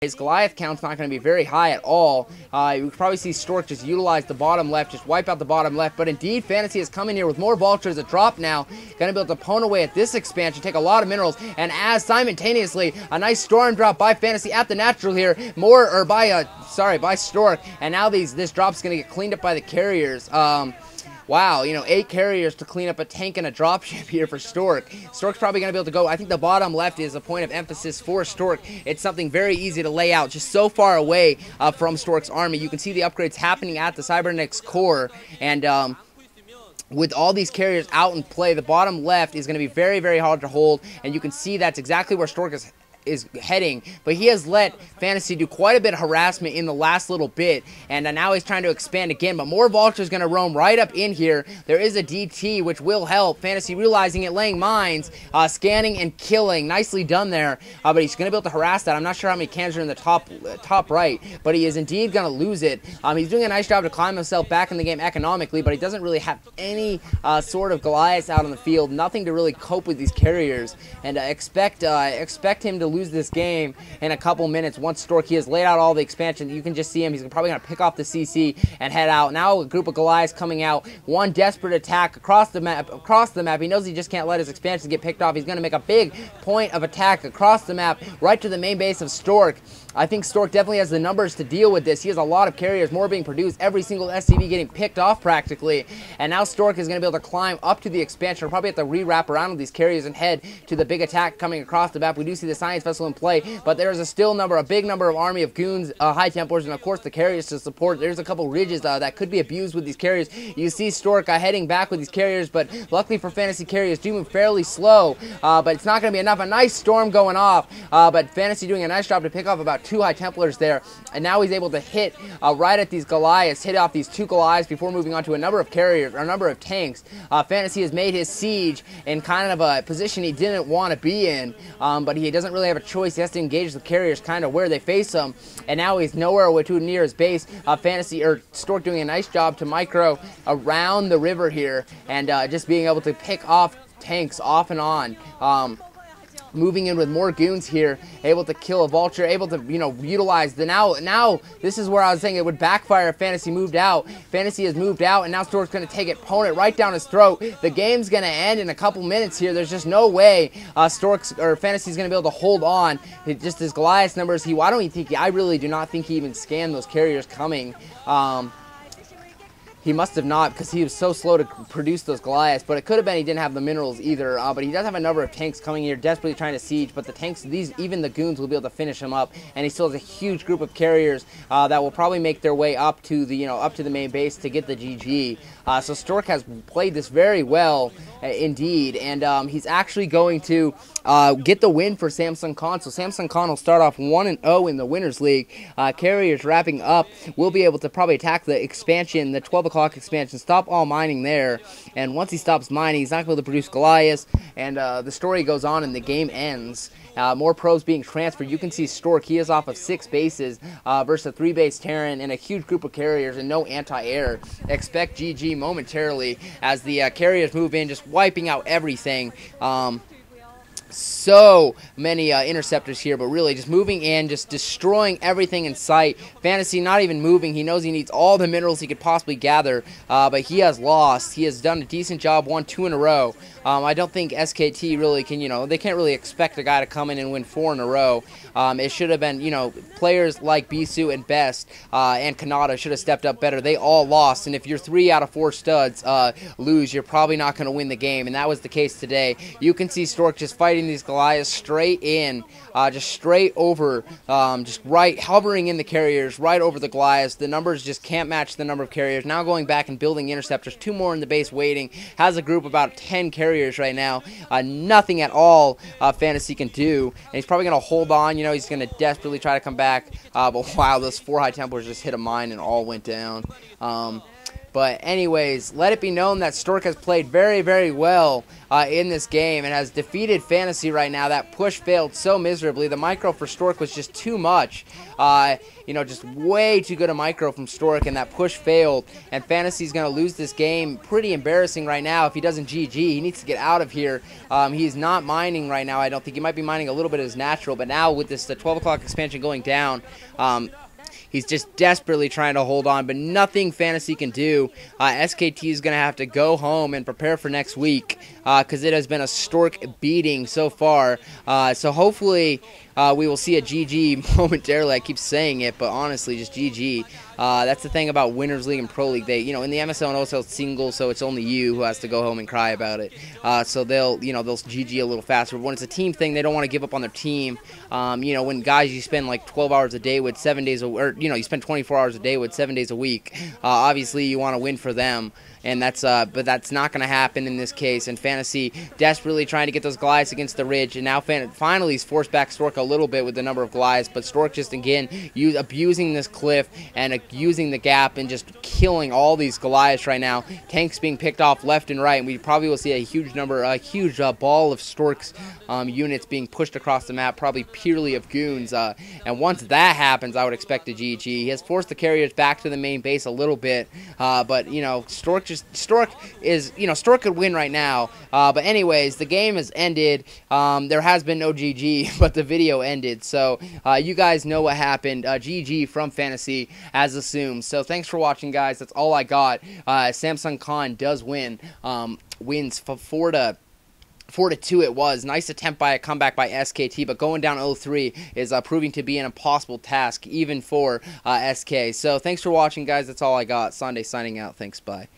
His Goliath count's not going to be very high at all. You can probably see Stork just utilize the bottom left, just wipe out the bottom left. But indeed, Fantasy has come in here with more Vultures, a drop now. Going to be able to pwn away at this expansion, take a lot of minerals. And as simultaneously, a nice storm drop by Fantasy at the natural here. By Stork. And now this drop's going to get cleaned up by the carriers. Wow, 8 carriers to clean up a tank and a dropship here for Stork. Stork's probably going to be able to go. I think the bottom left is a point of emphasis for Stork. It's something very easy to lay out, just so far away from Stork's army. You can see the upgrades happening at the Cybernetics core, and with all these carriers out in play, the bottom left is going to be very, very hard to hold, and you can see that's exactly where Stork is heading, but he has let Fantasy do quite a bit of harassment in the last little bit, and now he's trying to expand again, but more Vultures going to roam right up in here. There is a DT, which will help. Fantasy realizing it, laying mines, scanning and killing. Nicely done there, but he's going to be able to harass that. I'm not sure how many cans are in the top right, but he is indeed going to lose it. He's doing a nice job to climb himself back in the game economically, but he doesn't really have any sort of Goliaths out on the field, nothing to really cope with these carriers, and expect him to lose this game in a couple minutes. Once Stork, he has laid out all the expansion. You can just see him. He's probably going to pick off the CC and head out. Now a group of Goliaths coming out. One desperate attack across the map. He knows he just can't let his expansions get picked off. He's going to make a big point of attack across the map right to the main base of Stork. I think Stork definitely has the numbers to deal with this. He has a lot of carriers, more being produced, every single SCV getting picked off practically. And now Stork is going to be able to climb up to the expansion. We'll probably have to re-wrap around with these carriers and head to the big attack coming across the map. We do see the Science Vessel in play, but there's a big number of army of goons, High Templars, and of course the carriers to support. There's a couple ridges that could be abused with these carriers. You see Stork heading back with these carriers, but luckily for Fantasy, carriers do move fairly slow, but it's not going to be enough. A nice storm going off, but Fantasy doing a nice job to pick off about 2 High Templars there, and now he's able to hit right at these Goliaths, hit off these 2 Goliaths before moving on to a number of carriers, or a number of tanks. Fantasy has made his siege in kind of a position he didn't want to be in, but he doesn't really have a choice. He has to engage the carriers kind of where they face him, and now he's nowhere too near his base. Stork doing a nice job to micro around the river here, and just being able to pick off tanks off and on. Moving in with more goons here, able to kill a Vulture, able to, utilize the now this is where I was saying it would backfire if Fantasy moved out. Fantasy has moved out, and now Stork's going to take it, pwn it right down his throat. The game's going to end in a couple minutes here. There's just no way Fantasy's going to be able to hold on. Just his Goliath numbers, I really do not think he even scanned those carriers coming. He must have not, because he was so slow to produce those Goliaths, but it could have been he didn't have the minerals either. But he does have a number of tanks coming here, desperately trying to siege, but the tanks, even the goons will be able to finish him up, and he still has a huge group of carriers that will probably make their way up to the main base to get the GG. So Stork has played this very well indeed, and he's actually going to get the win for Samsung Khan. So Samsung Khan will start off 1-0 in the Winners League. Carriers wrapping up will be able to probably attack the expansion, the 12 o'clock expansion, stop all mining there, and once he stops mining, he's not going to produce Goliaths, and the story goes on and the game ends. More pros being transferred. You can see Stork, he is off of 6 bases versus a 3-base Terran and a huge group of carriers and no anti-air. Expect GG momentarily as the carriers move in, just wiping out everything. So many interceptors here, but really just moving in, just destroying everything in sight. Fantasy not even moving. He knows he needs all the minerals he could possibly gather, but he has lost. He has done a decent job, won 2 in a row. I don't think SKT really can, they can't really expect a guy to come in and win 4 in a row. It should have been, players like Bisu and Best and Kanata should have stepped up better. They all lost, and if you're 3 out of 4 studs lose, you're probably not going to win the game, and that was the case today. You can see Stork just fighting these Goliaths straight in, just straight over, just right, hovering in the carriers, right over the Goliaths. The numbers just can't match the number of carriers. Now going back and building interceptors, 2 more in the base waiting, has a group about 10 carriers right now. Nothing at all Fantasy can do, and he's probably going to hold on. He's going to desperately try to come back, but wow, those 4 High Templars just hit a mine and all went down. But anyways, let it be known that Stork has played very, very well in this game and has defeated Fantasy right now. That push failed so miserably. The micro for Stork was just too much. You know, just way too good a micro from Stork, and that push failed. And Fantasy's going to lose this game. Pretty embarrassing right now. If he doesn't GG, he needs to get out of here. He's not mining right now. I don't think he might be mining a little bit as natural, but now with this the 12 o'clock expansion going down, he's just desperately trying to hold on, but nothing Fantasy can do. SKT is going to have to go home and prepare for next week because it has been a Stork beating so far. So hopefully we will see a GG momentarily. I keep saying it, but honestly, just GG. That's the thing about Winners League and Pro League. They, you know, in the MSL and OSL it's single, so it's only you who has to go home and cry about it. So they'll GG a little faster. But when it's a team thing, they don't want to give up on their team. You know, when guys you spend like 12 hours a day with, 7 days, or you know, you spend 24 hours a day with 7 days a week. Obviously, you want to win for them. And that's but that's not going to happen in this case. And Fantasy desperately trying to get those Goliaths against the ridge, and now finally he's forced back Stork a little bit with the number of Goliaths. But Stork just again abusing this cliff and using the gap and just killing all these Goliaths right now. Tanks being picked off left and right, and we probably will see a huge ball of Stork's units being pushed across the map, probably purely of goons. And once that happens, I would expect a GG. He has forced the carriers back to the main base a little bit, but you know, Stork could win right now. But anyways, the game has ended. There has been no GG, but the video ended. So you guys know what happened. GG from Fantasy as assumed. So thanks for watching, guys. That's all I got. Samsung Khan does win. Wins 4-2 it was. Nice attempt by a comeback by SKT, but going down 0-3 is proving to be an impossible task, even for SK. So thanks for watching, guys. That's all I got. Sunday signing out. Thanks. Bye.